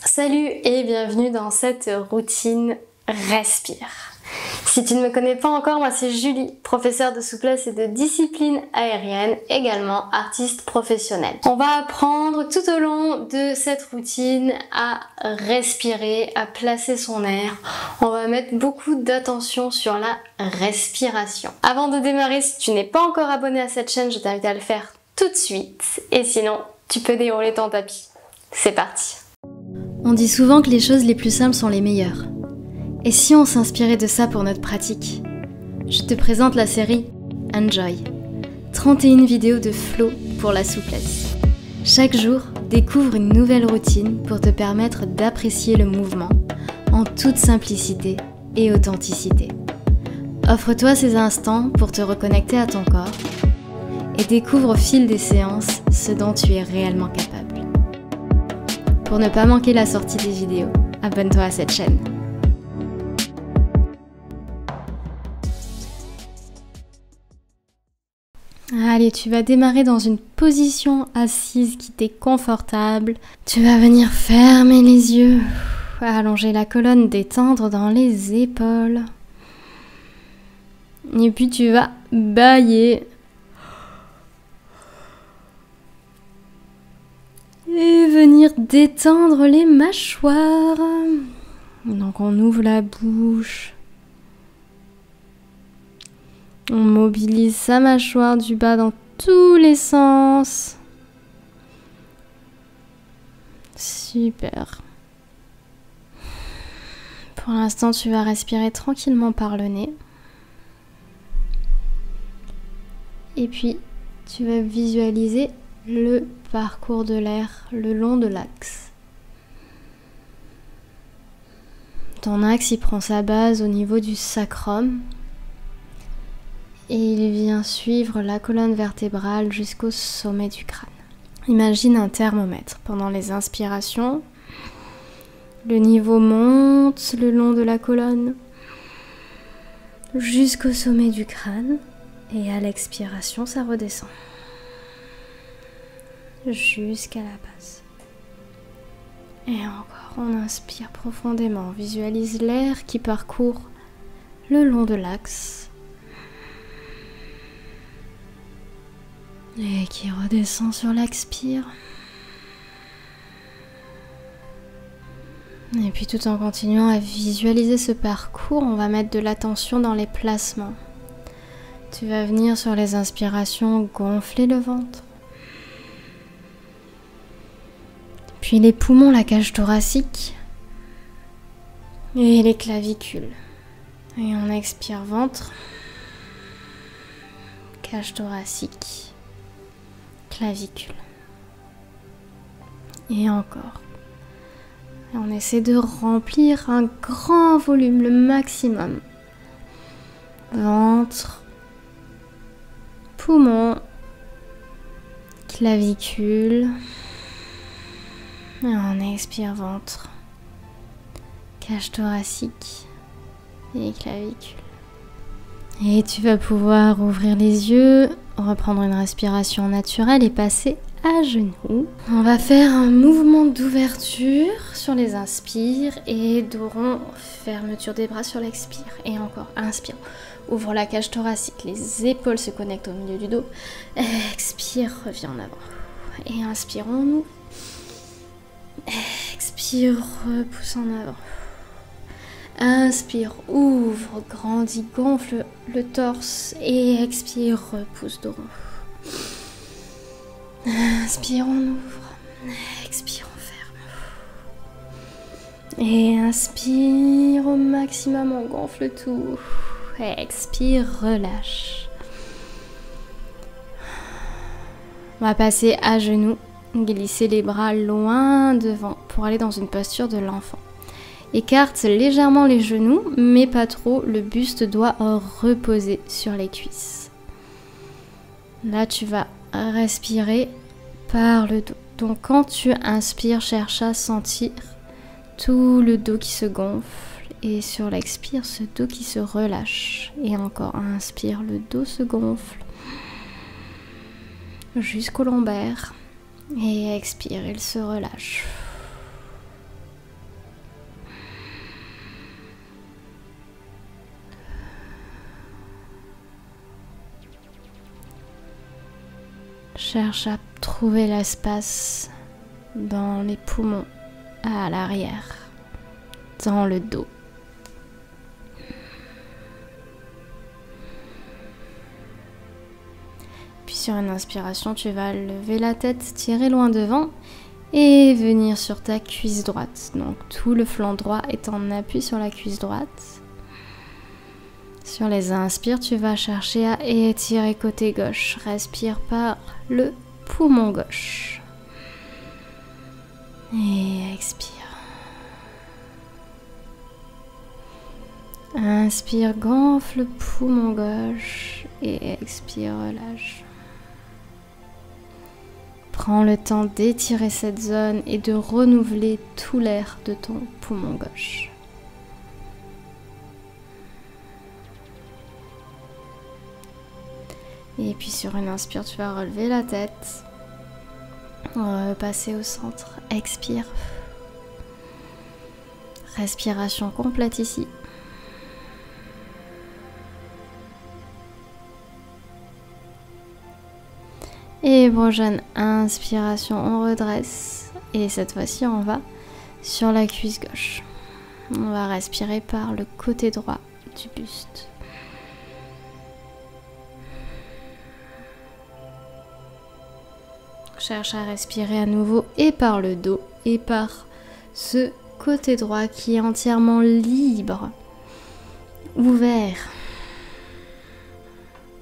Salut et bienvenue dans cette routine Respire. Si tu ne me connais pas encore, moi c'est Julie, professeure de souplesse et de discipline aérienne, également artiste professionnelle. On va apprendre tout au long de cette routine à respirer, à placer son air. On va mettre beaucoup d'attention sur la respiration. Avant de démarrer, si tu n'es pas encore abonné à cette chaîne, je t'invite à le faire tout de suite. Et sinon, tu peux dérouler ton tapis. C'est parti. On dit souvent que les choses les plus simples sont les meilleures. Et si on s'inspirait de ça pour notre pratique? Je te présente la série Enjoy. 31 vidéos de flow pour la souplesse. Chaque jour, découvre une nouvelle routine pour te permettre d'apprécier le mouvement en toute simplicité et authenticité. Offre-toi ces instants pour te reconnecter à ton corps et découvre au fil des séances ce dont tu es réellement capable. Pour ne pas manquer la sortie des vidéos, abonne-toi à cette chaîne. Allez, tu vas démarrer dans une position assise qui t'est confortable. Tu vas venir fermer les yeux, allonger la colonne, détendre dans les épaules. Et puis tu vas bâiller. Et venir détendre les mâchoires. Donc on ouvre la bouche. On mobilise sa mâchoire du bas dans tous les sens. Super. Pour l'instant, tu vas respirer tranquillement par le nez. Et puis, tu vas visualiser le parcours de l'air le long de l'axe. Ton axe, il prend sa base au niveau du sacrum et il vient suivre la colonne vertébrale jusqu'au sommet du crâne. Imagine un thermomètre. Pendant les inspirations, le niveau monte le long de la colonne jusqu'au sommet du crâne et à l'expiration, ça redescend jusqu'à la base. Et encore, on inspire profondément, on visualise l'air qui parcourt le long de l'axe et qui redescend sur l'expire. Et puis tout en continuant à visualiser ce parcours, on va mettre de l'attention dans les placements. Tu vas venir sur les inspirations gonfler le ventre. Puis les poumons, la cage thoracique et les clavicules. Et on expire ventre, cage thoracique, clavicule. Et encore. Et on essaie de remplir un grand volume, le maximum. Ventre, poumons, clavicule. Et on expire ventre, cage thoracique et clavicule. Et tu vas pouvoir ouvrir les yeux, reprendre une respiration naturelle et passer à genoux. On va faire un mouvement d'ouverture sur les inspires et de rond, fermeture des bras sur l'expire. Et encore, inspire. Ouvre la cage thoracique, les épaules se connectent au milieu du dos. Expire, reviens en avant. Et inspire, on ouvre. Expire, repousse en avant. Inspire, ouvre, grandis, gonfle le torse et expire, repousse droit. Inspire, on ouvre. Expire, on ferme. Et inspire au maximum, on gonfle tout. Expire, relâche. On va passer à genoux. Glisser les bras loin devant pour aller dans une posture de l'enfant. Écarte légèrement les genoux, mais pas trop. Le buste doit reposer sur les cuisses. Là, tu vas respirer par le dos. Donc, quand tu inspires, cherche à sentir tout le dos qui se gonfle. Et sur l'expire, ce dos qui se relâche. Et encore, inspire, le dos se gonfle jusqu'au lombaire. Et expire, il se relâche. Cherche à trouver l'espace dans les poumons, à l'arrière, dans le dos. Puis sur une inspiration, tu vas lever la tête, tirer loin devant et venir sur ta cuisse droite. Donc tout le flanc droit est en appui sur la cuisse droite. Sur les inspires, tu vas chercher à étirer côté gauche. Respire par le poumon gauche. Et expire. Inspire, gonfle le poumon gauche et expire, relâche. Prends le temps d'étirer cette zone et de renouveler tout l'air de ton poumon gauche. Et puis sur une inspire, tu vas relever la tête. Repasser au centre. Expire. Respiration complète ici. Et prochaine inspiration, on redresse. Et cette fois-ci, on va sur la cuisse gauche. On va respirer par le côté droit du buste. Cherche à respirer à nouveau et par le dos et par ce côté droit qui est entièrement libre, ouvert.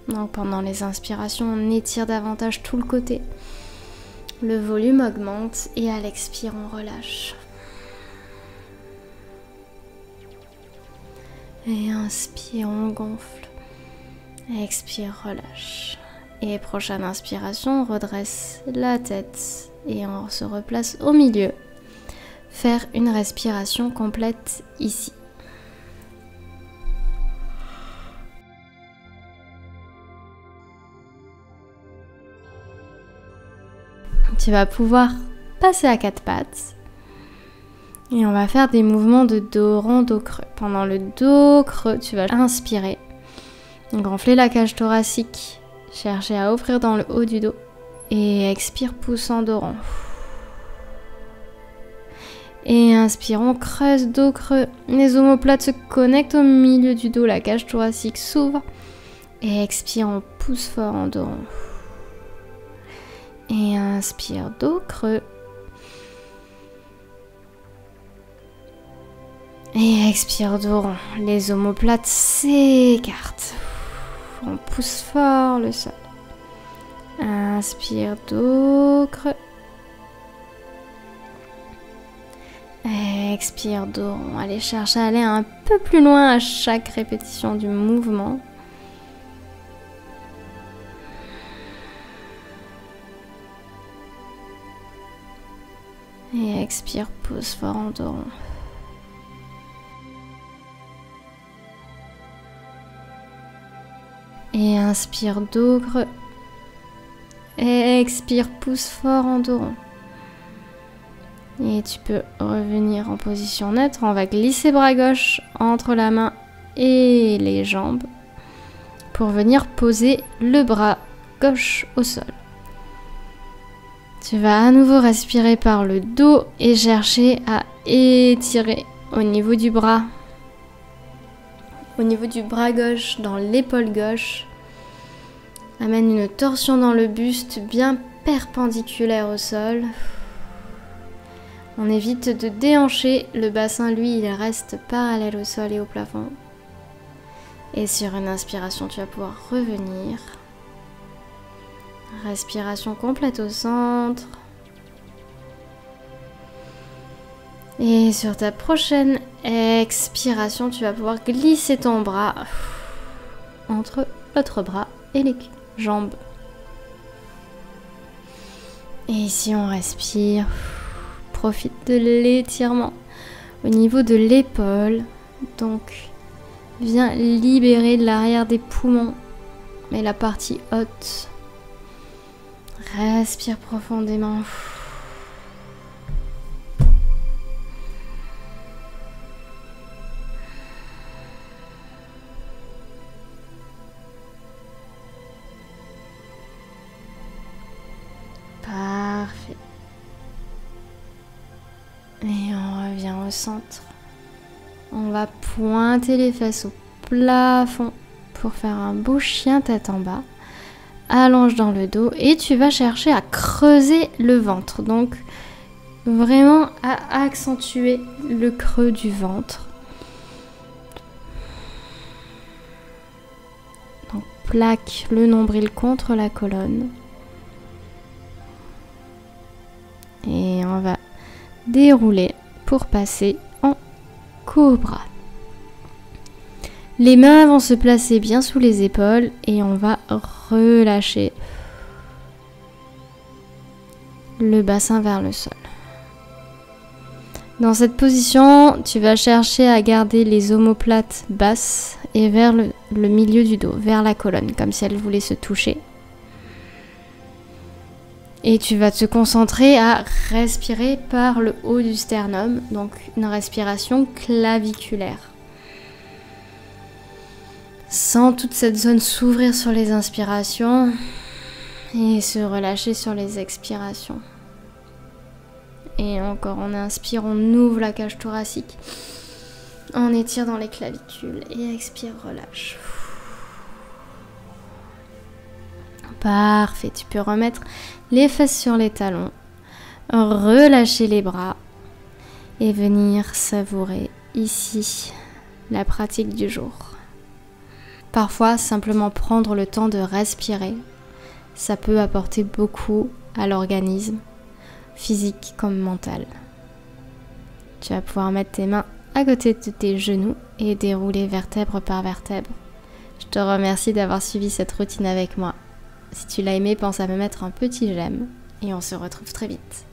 Donc pendant les inspirations, on étire davantage tout le côté. Le volume augmente et à l'expire, on relâche. Et inspire, on gonfle. Expire, relâche. Et prochaine inspiration, on redresse la tête et on se replace au milieu. Faire une respiration complète ici. Tu vas pouvoir passer à quatre pattes. Et on va faire des mouvements de dos rond, dos creux. Pendant le dos creux, tu vas inspirer. Gonfler la cage thoracique. Chercher à ouvrir dans le haut du dos. Et expire, poussant dos rond. Et inspire, on creuse dos creux. Les omoplates se connectent au milieu du dos. La cage thoracique s'ouvre. Et expire, on pousse fort en dos rond. Et inspire, dos creux. Et expire, dos rond. Les omoplates s'écartent. On pousse fort le sol. Inspire, dos creux. Expire, dos rond. Allez, cherche à aller un peu plus loin à chaque répétition du mouvement. Et expire, pousse fort en dos rond. Et inspire, dos creux. Et expire, pousse fort en dos rond. Et tu peux revenir en position neutre. On va glisser bras gauche entre la main et les jambes pour venir poser le bras gauche au sol. Tu vas à nouveau respirer par le dos et chercher à étirer au niveau du bras. Au niveau du bras gauche, dans l'épaule gauche. Amène une torsion dans le buste bien perpendiculaire au sol. On évite de déhancher. Le bassin, lui, il reste parallèle au sol et au plafond. Et sur une inspiration, tu vas pouvoir revenir. Respiration complète au centre. Et sur ta prochaine expiration, tu vas pouvoir glisser ton bras entre l'autre bras et les jambes. Et ici, on respire. Profite de l'étirement au niveau de l'épaule. Donc, viens libérer l'arrière des poumons, mais la partie haute. Respire profondément. revient au centre. On va pointer les fesses au plafond pour faire un beau chien tête en bas. Allonge dans le dos et tu vas chercher à creuser le ventre. Donc vraiment à accentuer le creux du ventre. Donc plaque le nombril contre la colonne. Et on va dérouler pour passer en cobra. Les mains vont se placer bien sous les épaules et on va relâcher le bassin vers le sol. Dans cette position, tu vas chercher à garder les omoplates basses et vers le milieu du dos, vers la colonne, comme si elle voulait se toucher. Et tu vas te concentrer à respirer par le haut du sternum, donc une respiration claviculaire. Sens toute cette zone s'ouvrir sur les inspirations et se relâcher sur les expirations. Et encore, on inspire, on ouvre la cage thoracique. On étire dans les clavicules et expire, relâche. Parfait, tu peux remettre les fesses sur les talons, relâcher les bras et venir savourer ici la pratique du jour. Parfois, simplement prendre le temps de respirer, ça peut apporter beaucoup à l'organisme, physique comme mental. Tu vas pouvoir mettre tes mains à côté de tes genoux et dérouler vertèbre par vertèbre. Je te remercie d'avoir suivi cette routine avec moi. Si tu l'as aimé, pense à me mettre un petit j'aime et on se retrouve très vite.